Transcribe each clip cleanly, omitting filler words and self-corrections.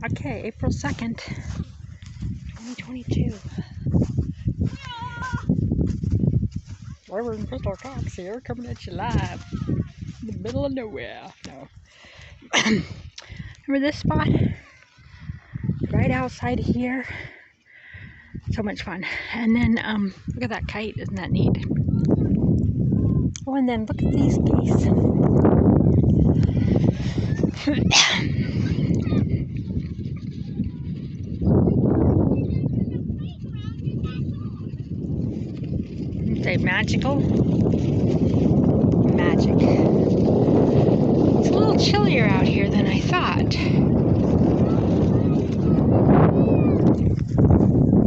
Okay, April 2nd, 2022. Reverend Crystal Cox here, coming at you live in the middle of nowhere. No. Remember this spot? Right outside here. So much fun. And then, look at that kite. Isn't that neat? Oh, and then look at these geese. Say magical? Magic. It's a little chillier out here than I thought.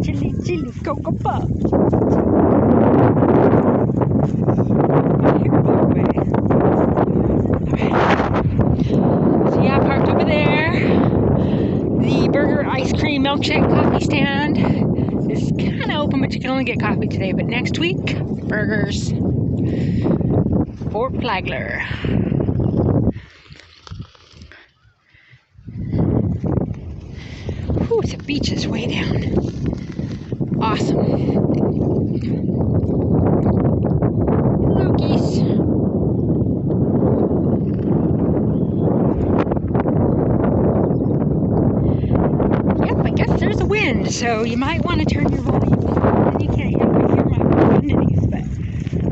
Chilly, chilly, Cocoa Puff. So yeah, parked over there. The burger, ice cream, milkshake, coffee stand is kind of open, but you can only get coffee today. But next week, burgers. Fort Flagler. Whew, the beach is way down. Awesome. Hello, geese. Yep, I guess there's a wind, so you might want to turn your volume down. You can't hear my underneath, but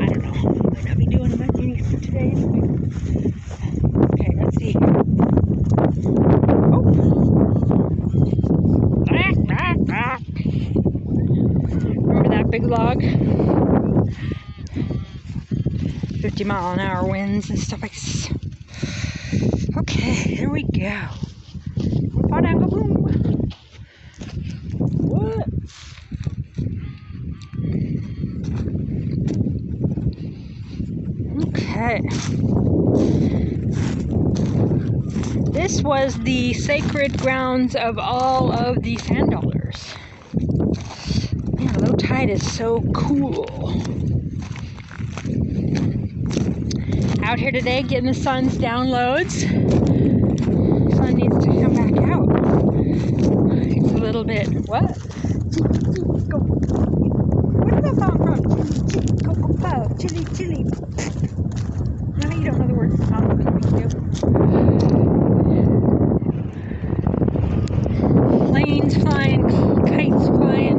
I don't know. Might not be doing much underneath for today. Okay, let's see. Oh. Remember that big log? 50-mile-an-hour winds and stuff like this. Okay, here we go. Boom. What? Okay. This was the sacred grounds of all of the sand dollars. Man, low tide is so cool. Out here today getting the sun's downloads. Sun needs to come back out. It's a little bit, what? Where did that song from? Cocoa Puff, chili, chili. I know you don't know the words of the song, but we do. Planes flying, kites flying.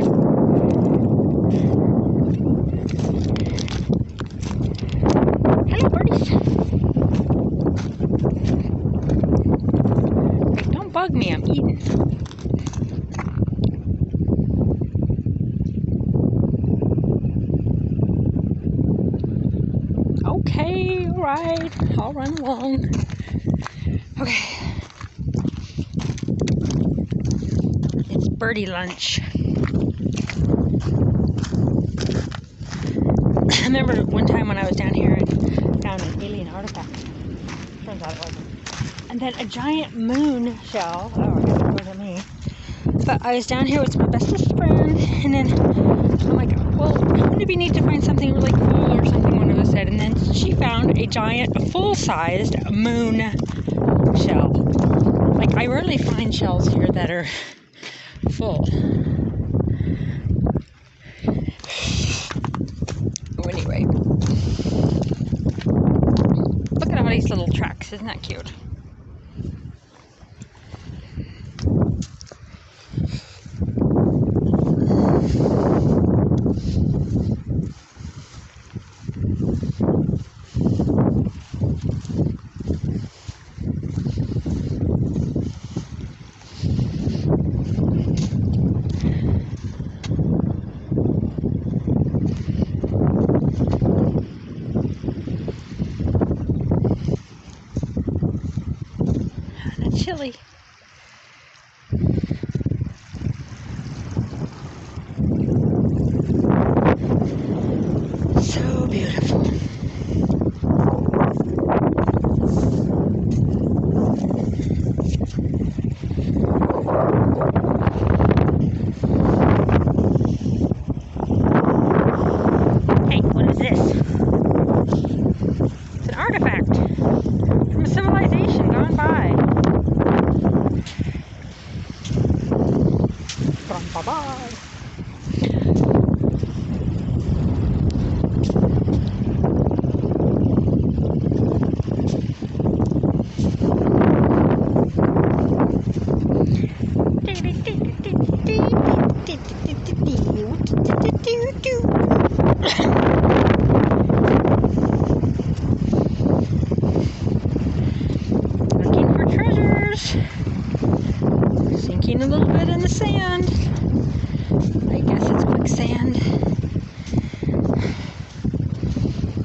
Hello, birdies. Don't bug me, I'm eating. Okay, alright, I'll run along. Okay. It's birdie lunch. I remember one time when I was down here and found an alien artifact. Turns out it wasn't. And then a giant moon shell. Oh, I guess it wasn't me. But I was down here with my bestest friend, and then I'm like, well, wouldn't it be neat to find something really cool or something, one of us said. And then she found a giant, full-sized moon shell. Like, I rarely find shells here that are full. Oh, anyway. Look at all these little tracks. Isn't that cute? Bye-bye. Looking for treasures. Sinking a little bit in the sand. I guess it's quicksand.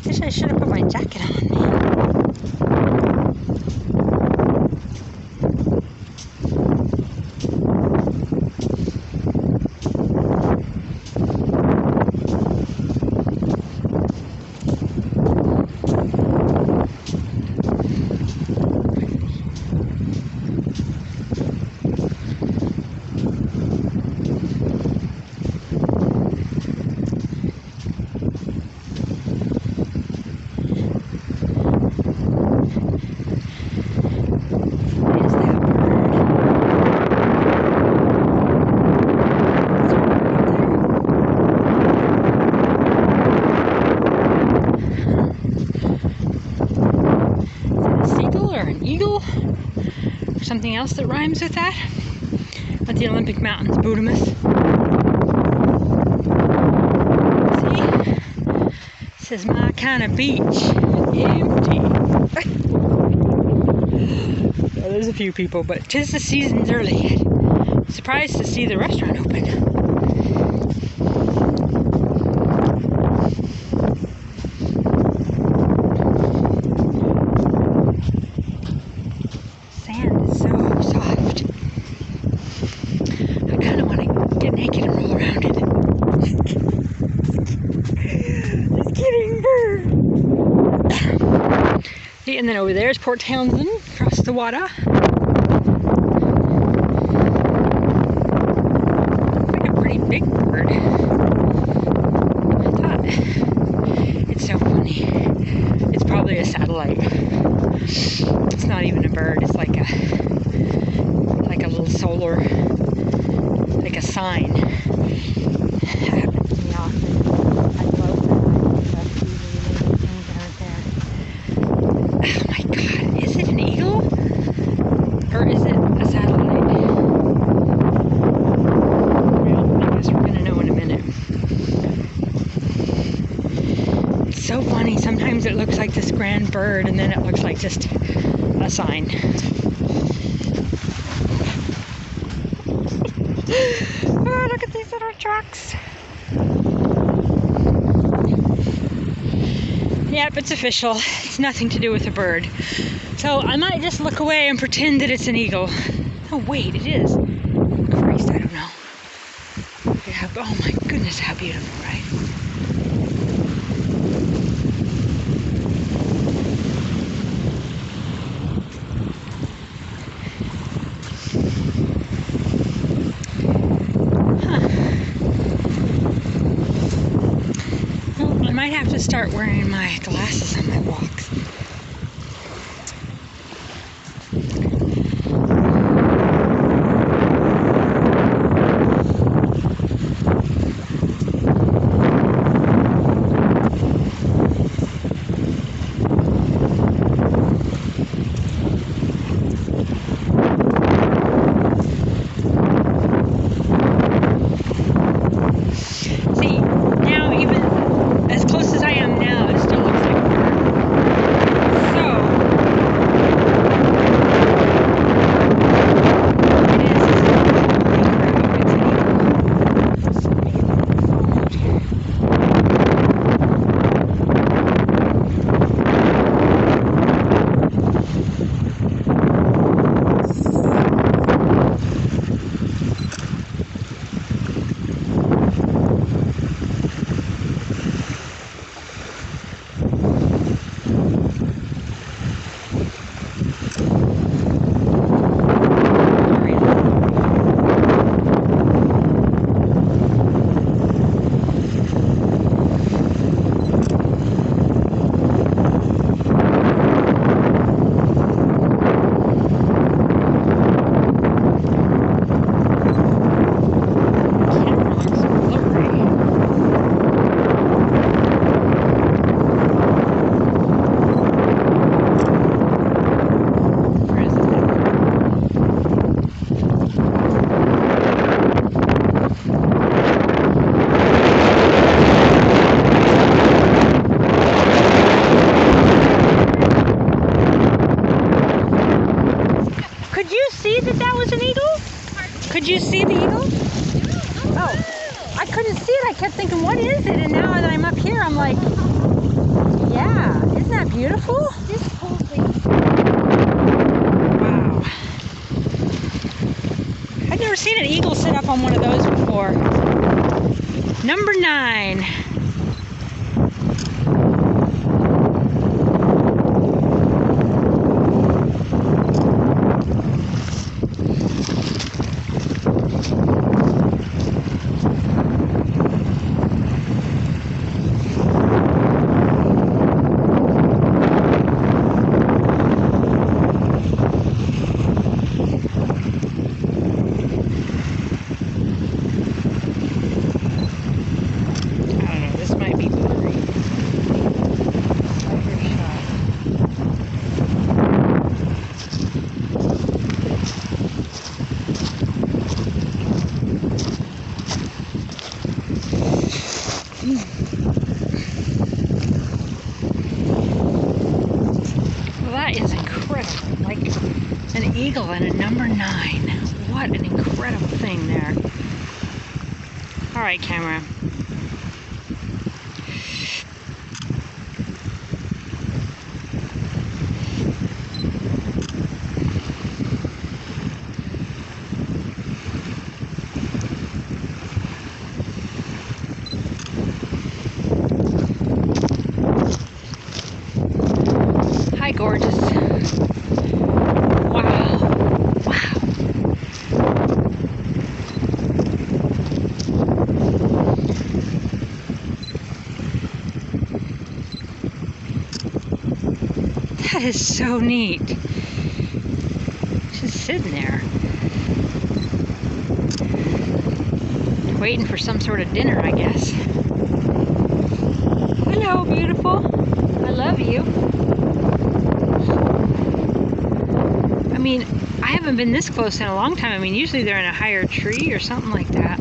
Guess I should have put my jacket on, man. Eagle, or something else that rhymes with that. At the Olympic Mountains, Budamus. See? This is my kind of beach. Empty. Well, there's a few people, but 'tis the season's early. Surprised to see the restaurant open. Naked and roll around in it. Just kidding, bird. And then over there is Port Townsend, across the water. Like a pretty big bird. I thought. It's so funny. It's probably a satellite. It's not even a bird. It's like a little solar. Like a sign. That happens to me often. I love that. Oh my god, is it an eagle? Or is it a satellite? Well, I guess we're gonna know in a minute. It's so funny. Sometimes it looks like this grand bird, and then it looks like just a sign. Oh, look at these little trucks. Yep, it's official. It's nothing to do with a bird. So I might just look away and pretend that it's an eagle. Oh wait, it is. Christ, I don't know. Yeah, oh my goodness, how beautiful, right? I might have to start wearing my glasses on my walks. See, now even as close as I am now, it still looks like a bird. Could you see the eagle? Oh, I couldn't see it. I kept thinking, what is it? And now that I'm up here, I'm like, yeah, isn't that beautiful? This whole thing. Wow. I've never seen an eagle sit up on one of those before. Number 9. Well, that is incredible. Like an eagle and a number 9. What an incredible thing there. All right, camera. Hi, gorgeous. Wow. Wow. That is so neat. Just sitting there. Waiting for some sort of dinner, I guess. Hello, beautiful. I love you. I mean, I haven't been this close in a long time. I mean, usually they're in a higher tree or something like that.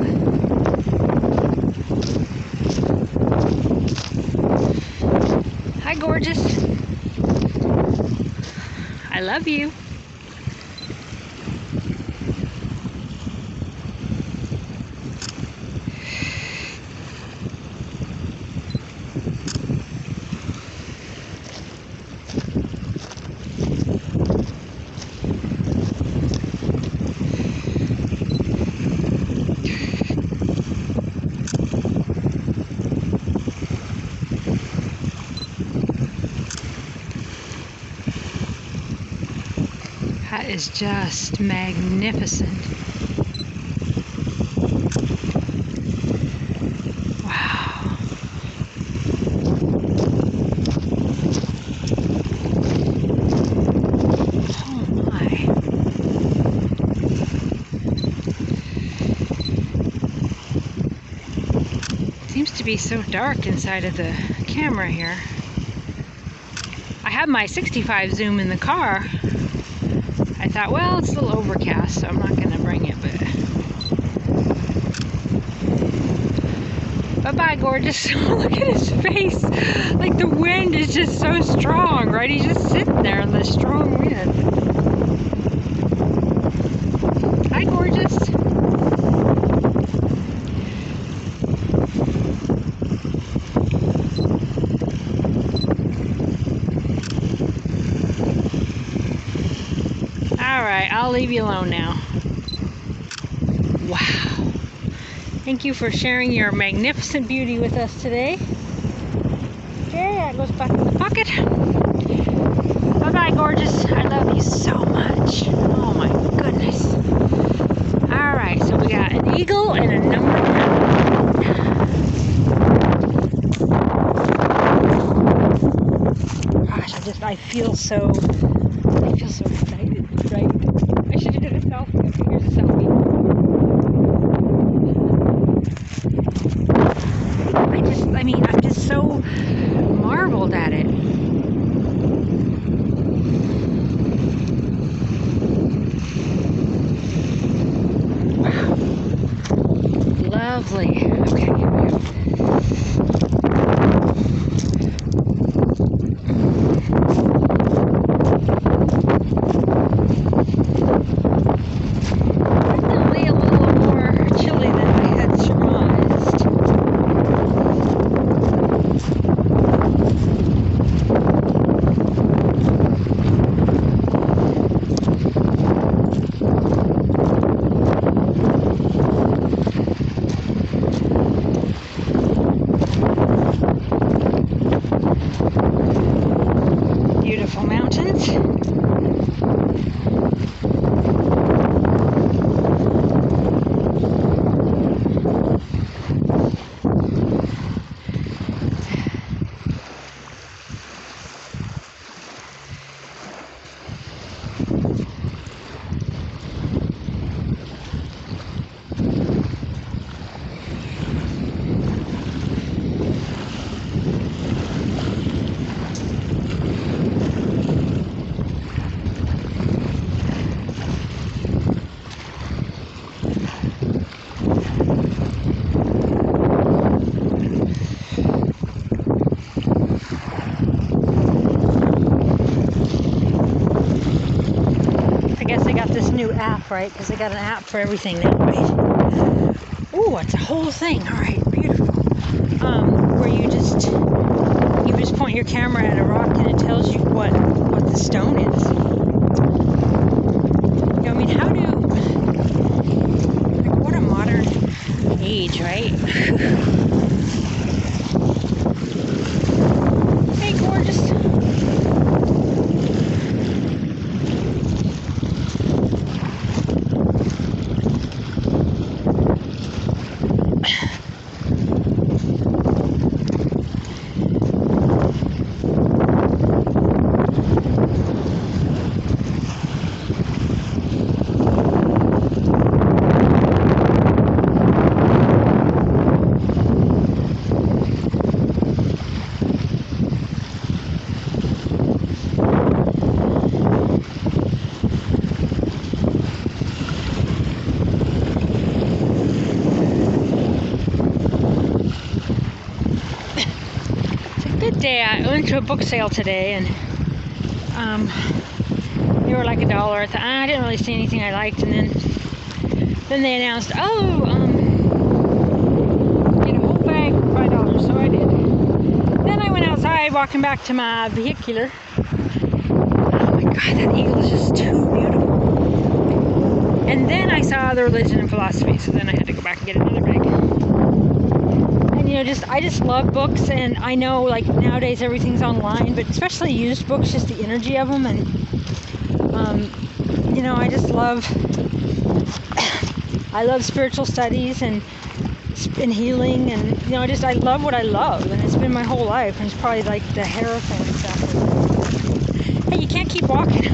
Hi, gorgeous. I love you. That is just magnificent. Wow. Oh my. Seems to be so dark inside of the camera here. I have my 65 zoom in the car. I thought, well, it's a little overcast, so I'm not going to bring it, but... Bye-bye, gorgeous. Look at his face. Like the wind is just so strong, right? He's just sitting there in the strong wind. Hi, gorgeous. Alright, I'll leave you alone now. Wow. Thank you for sharing your magnificent beauty with us today. Okay, that goes back in the pocket. Bye-bye, gorgeous. I love you so much. Oh my goodness. Alright, so we got an eagle and a number 9. Gosh, I feel so excited, right? I should have done a selfie. Okay, here's a selfie. I'm just so marveled at it. Wow. Lovely. Okay, here we go. Definitely a little stuff, right? Because they got an app for everything now, right? Ooh, it's a whole thing. All right, beautiful. Where you just point your camera at a rock and it tells you what the stone is. You know, I mean, what a modern age, right? Hey, gorgeous. Day I went to a book sale today, and they were like $1. I didn't really see anything I liked, and then they announced, get a whole bag for $5. So I did. Then I went outside, walking back to my vehicular. Oh my God, that eagle is just too beautiful. And then I saw the religion and philosophy, so then I had to go back and get another bag. You know, I just love books, and I know like nowadays everything's online, but especially used books, just the energy of them, and you know, I love spiritual studies and healing, and you know, I love what I love, and it's been my whole life, and it's probably like the Hierophant stuff. Hey, you can't keep walking.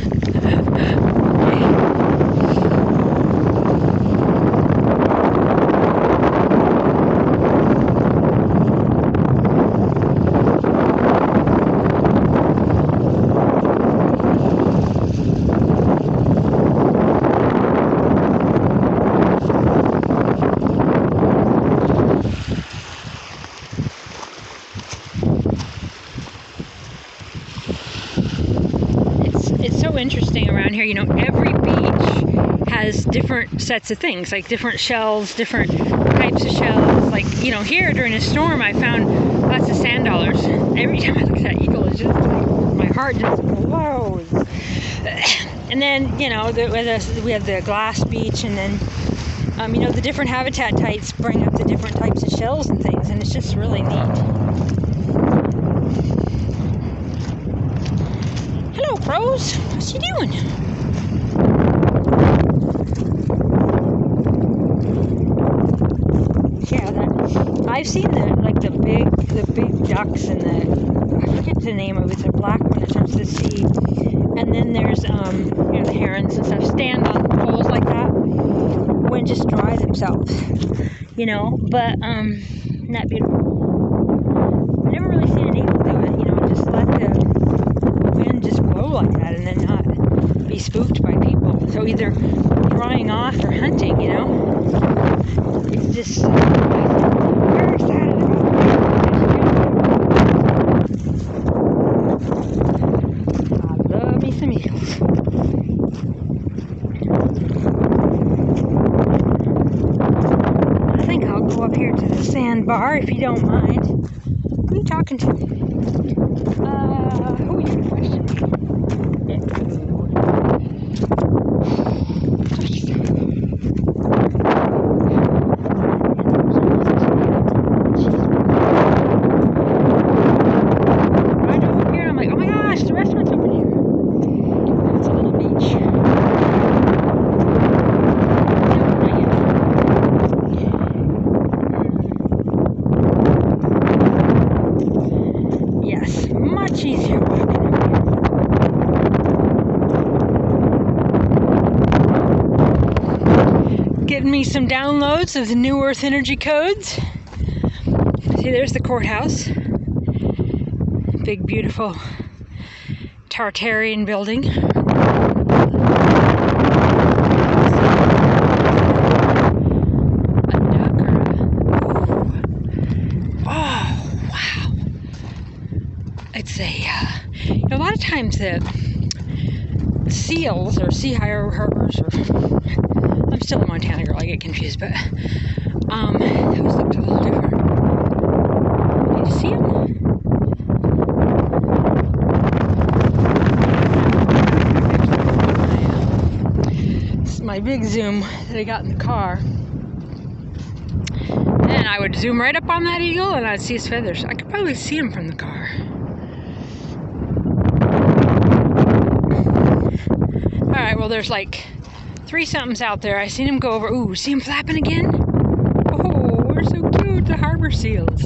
It's so interesting around here. You know, every beach has different sets of things, like different shells, different types of shells. Like, you know, here during a storm, I found lots of sand dollars. Every time I look at that eagle, it's just like, my heart just glows. And then, you know, we have the glass beach, and then, you know, the different habitat types bring up the different types of shells and things, and it's just really neat. Hello, pros. What's you doing? Yeah, I've seen the big ducks and I forget the name of it. It's a black one that turns to the sea. And then there's you know, the herons and stuff stand on poles like that when just dry themselves. You know, but isn't that beautiful? I've never really seen an eagle do it. You know, just let the wind just blow like that and then not be spooked by people. So either drying off or hunting, you know. It's just very excited about it. I love me some eagles. I think I'll go up here to the sandbar if you don't mind. Who are you talking to? Who are you questioning? Right over here, I'm like, oh my gosh, the restaurant's over here. It's a little beach. Yes, much easier walking over here. Getting me some downloads of the New Earth Energy codes. See, there's the courthouse. Big, beautiful Tartarian building. It's a lot of times the seals or sea harbors or still a Montana girl. I get confused, but those looked a little different. Did you see them? This is my big zoom that I got in the car. And I would zoom right up on that eagle and I'd see his feathers. I could probably see him from the car. Alright, well there's like 3 somethings out there. I seen him go over. Ooh, see him flapping again? Oh, we're so cute, the harbor seals.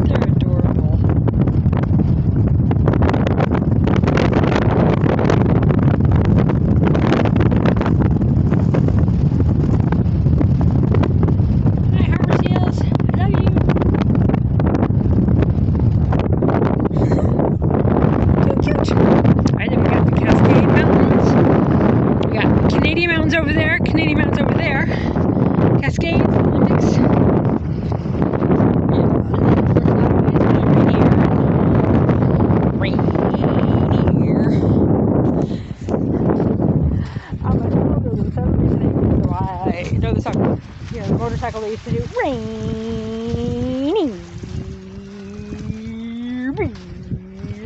They're adorable. Hi, harbor seals. Love you. Right, then we got the Cascade Mountains. We got Canadian Mountains over there, Canadian Mountains over there. Cascade, Olympics. Rainier. You know the song? You know, the motorcycle they used to do. Rainier.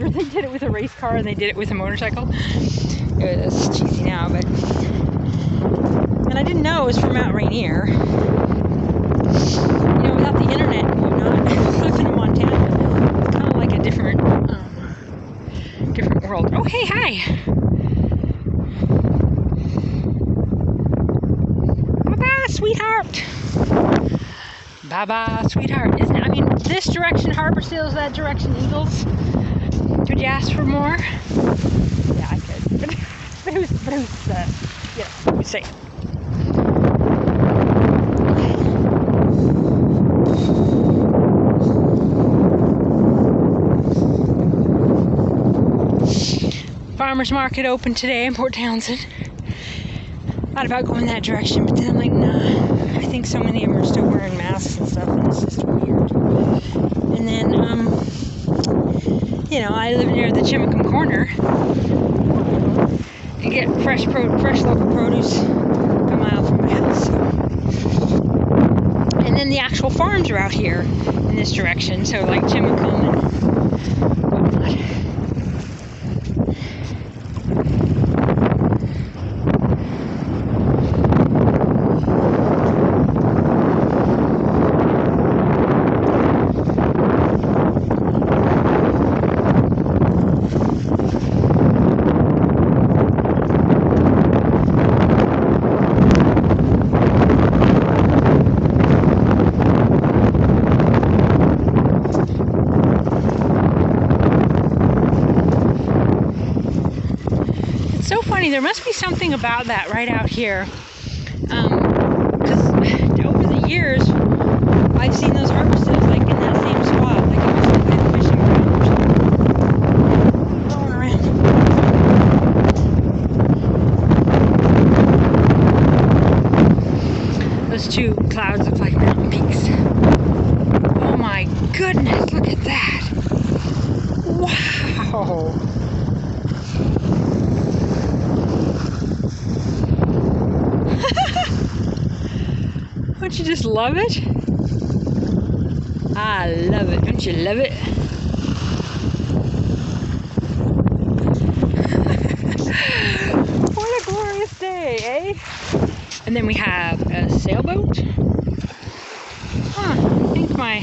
They did it with a race car and they did it with a motorcycle. It was cheesy now, but... And I didn't know it was from Mount Rainier. You know, without the internet, you're not living in Montana. It's kind of like a different world. Oh, hey, hi! Bye-bye, sweetheart! Bye-bye, sweetheart. Isn't it? I mean, this direction harbor seals, that direction eagles. Could you ask for more? Yeah, I could. But who's you know, who's saying? Farmer's market open today in Port Townsend. Thought about going that direction, but then I'm like, nah. I think so many of them are still wearing masks and stuff, and it's just weird. And then, you know, I live near the Chimicum Corner. You get fresh local produce a mile from my house. So. And then the actual farms are out here in this direction, so like Chimicum and whatnot. So funny, there must be something about that right out here, because over the years I've seen those harbor seals like in that same spot, like it was like a fishing ground or something. Going around. Those 2 clouds look like mountain peaks. Oh my goodness, look at that! Wow! Don't you just love it? I love it. Don't you love it? What a glorious day, eh? And then we have a sailboat. Huh, I think my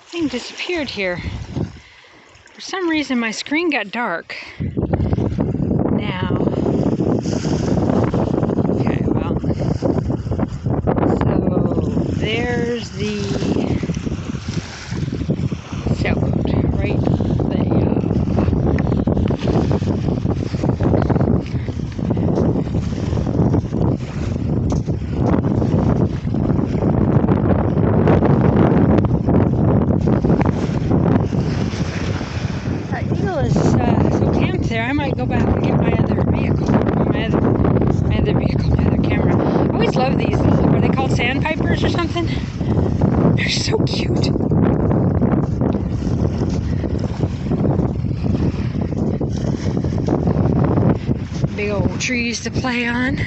thing disappeared here. For some reason my screen got dark. Now. Okay, well. There's the sailboat, right there. That eagle is so camped there. I might go back and get my other vehicle, my other camera. I always love these. Are they called sandpipers or something? They're so cute. big old trees to play on.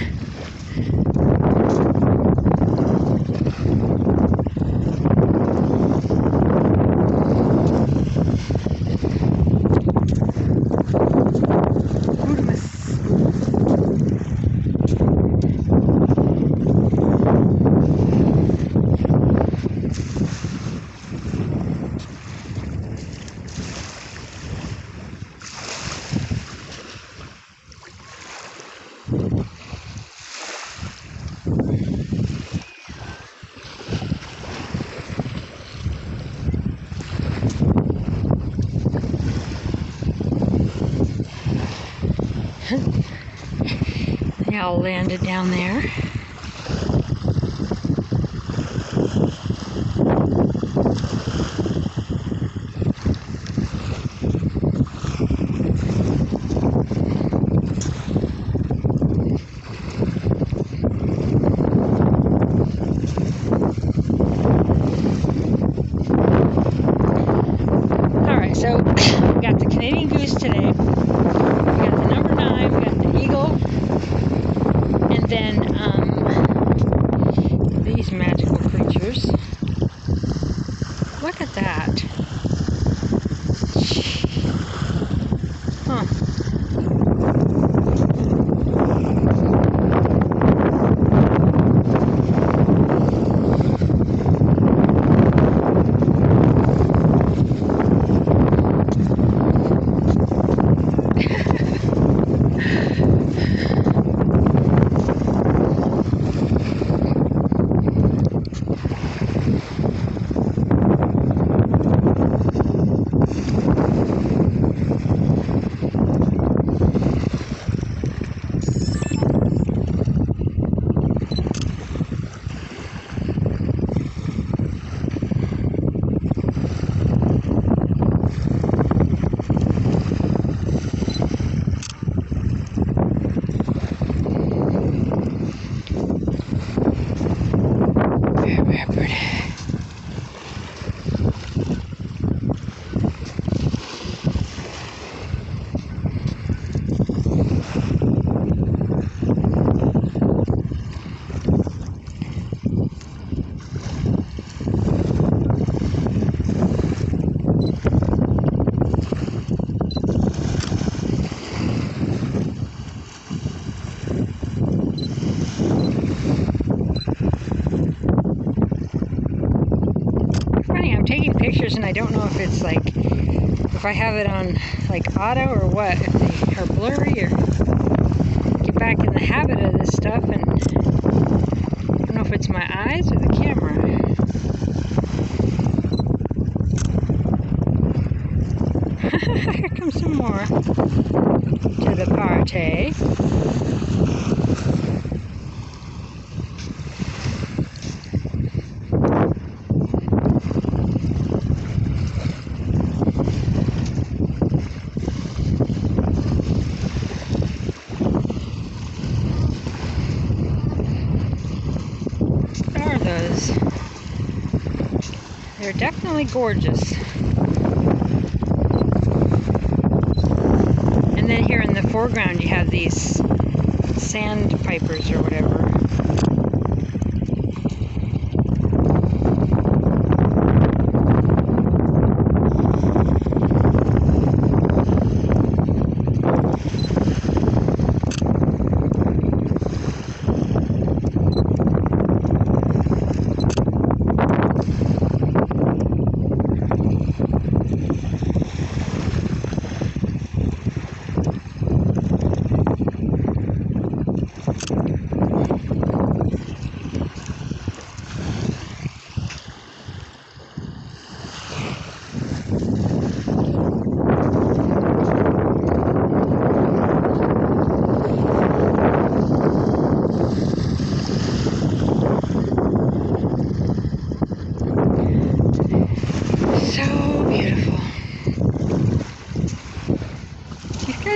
They all landed down there. Alright, so we got the Canadian goose today. We got the number 9, we got the eagle. And then these magical creatures. Look at that. Huh. I'm taking pictures and I don't know if it's like, if I have it on like auto or what, if they are blurry or get back in the habit of this stuff, and I don't know if it's my eyes or the camera. Here comes some more to the party. They're definitely gorgeous. And then here in the foreground you have these sandpipers or whatever.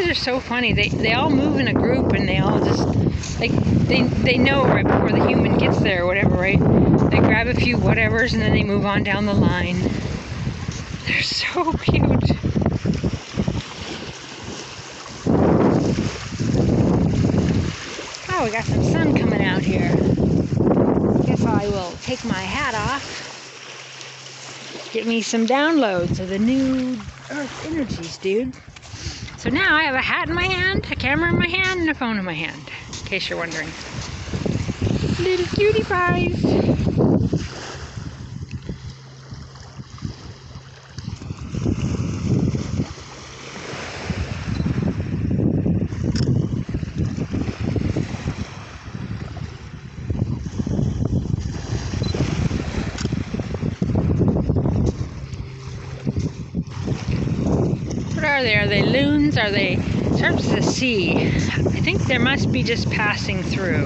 Are so funny. They all move in a group and they all just like they know right before the human gets there or whatever, right? They grab a few whatevers and then they move on down the line. They're so cute. Oh, we got some sun coming out here. Guess I will take my hat off. Get me some downloads of the new Earth energies, dude. So now I have a hat in my hand, a camera in my hand, and a phone in my hand, in case you're wondering. Little cutie pies. What are they? Are they loons? Are they? It's hard to see. I think there must be just passing through.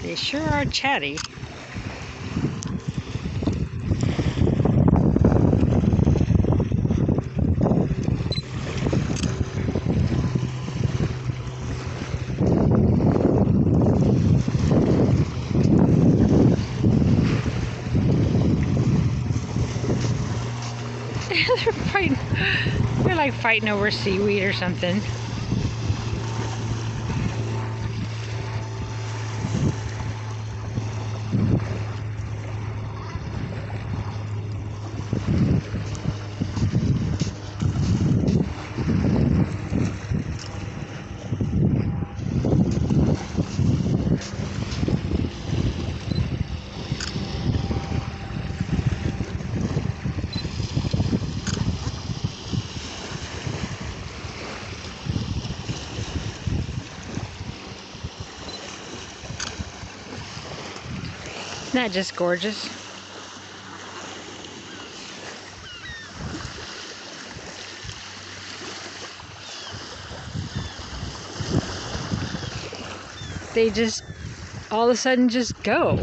They sure are chatty. They're like fighting over seaweed or something. Isn't that just gorgeous? They just all of a sudden just go.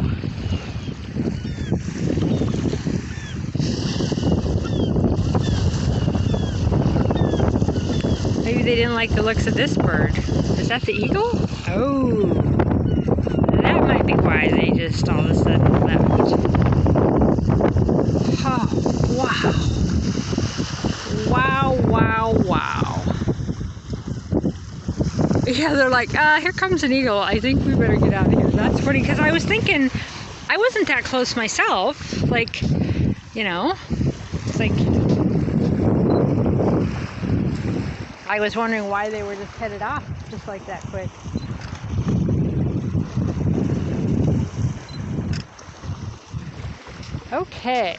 Maybe they didn't like the looks of this bird. Is that the eagle? Oh. That might be why they just all of a sudden left. Oh, wow. Wow, wow, wow. Yeah, they're like, here comes an eagle. I think we better get out of here. That's funny, because I was thinking, I wasn't that close myself. Like, you know, it's like, I was wondering why they were just headed off just like that quick. Okay.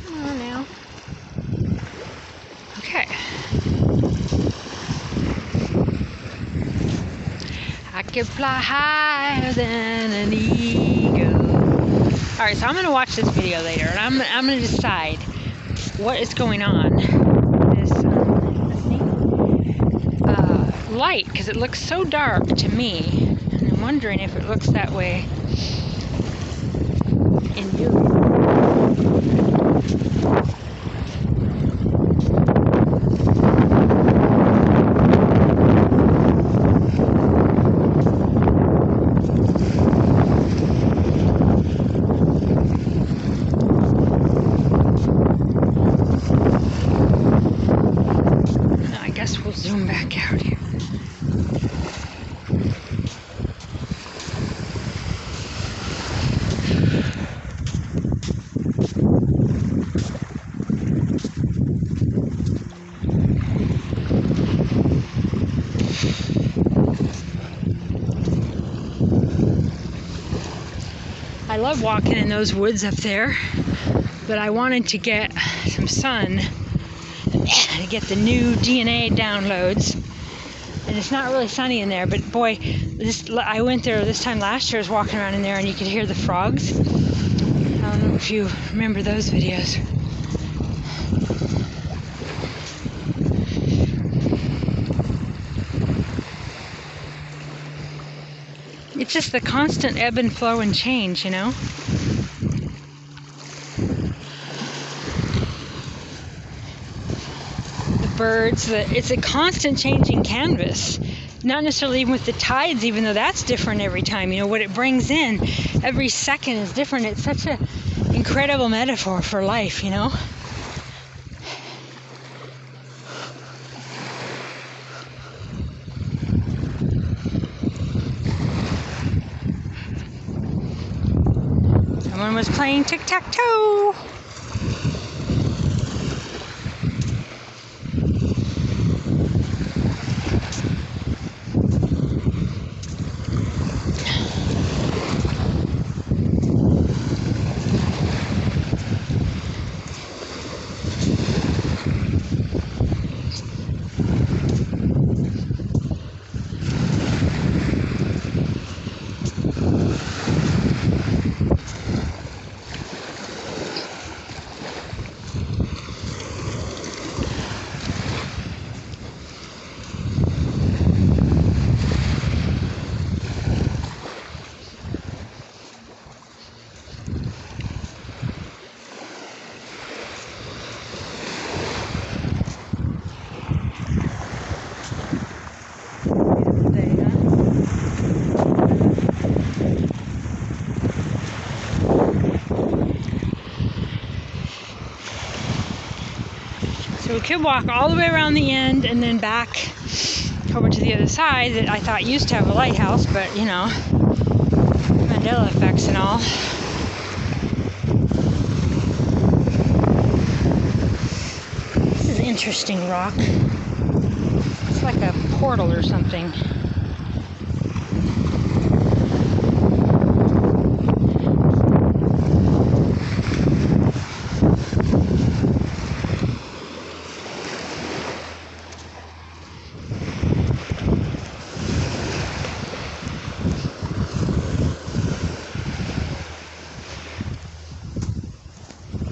Oh, now. Okay. I can fly higher than an eagle. All right, so I'm gonna watch this video later, and I'm gonna decide what is going on. This light, because it looks so dark to me, and I'm wondering if it looks that way in you. I guess we'll zoom back out here. I love walking in those woods up there, but I wanted to get some sun to get the new DNA downloads, and it's not really sunny in there, but boy, I went there this time last year. I was walking around in there and you could hear the frogs. I don't know if you remember those videos. It's just the constant ebb and flow and change, you know? The birds, it's a constant changing canvas. Not necessarily even with the tides, even though that's different every time. You know, what it brings in, every second is different. It's such an incredible metaphor for life, you know? was playing tic-tac-toe. So we could walk all the way around the end and then back over to the other side that I thought used to have a lighthouse, but you know, Mandela effects and all. This is an interesting rock. It's like a portal or something.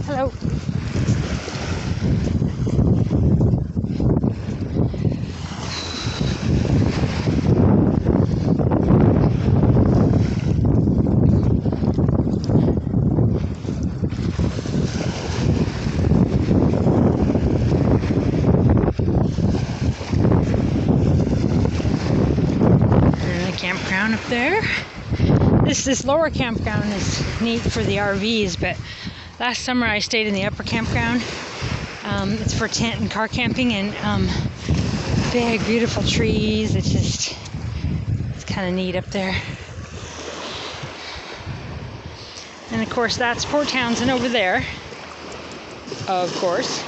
Hello. And the campground up there. This lower campground is neat for the RVs, but last summer I stayed in the upper campground. It's for tent and car camping, and big, beautiful trees. It's kind of neat up there. And of course, that's Port Townsend over there. Of course.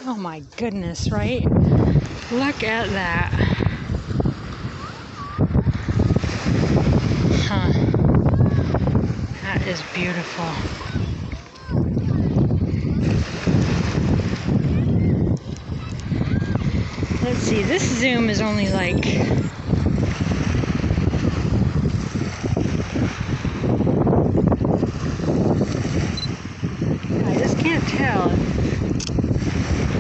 Oh my goodness, right? Look at that. Huh. That is beautiful. Let's see, this zoom is only like... I just can't tell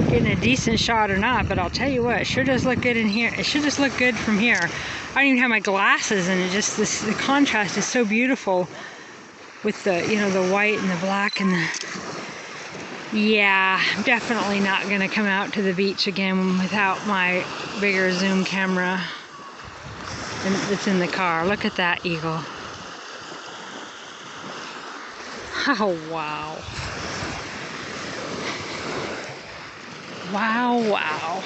getting a decent shot or not, but I'll tell you what, it sure does look good in here. It sure does look good from here. I don't even have my glasses, and it just the contrast is so beautiful with the, you know, the white and the black and the... Yeah, I'm definitely not gonna come out to the beach again without my bigger zoom camera that's in the car. Look at that eagle. Oh wow. Wow, wow.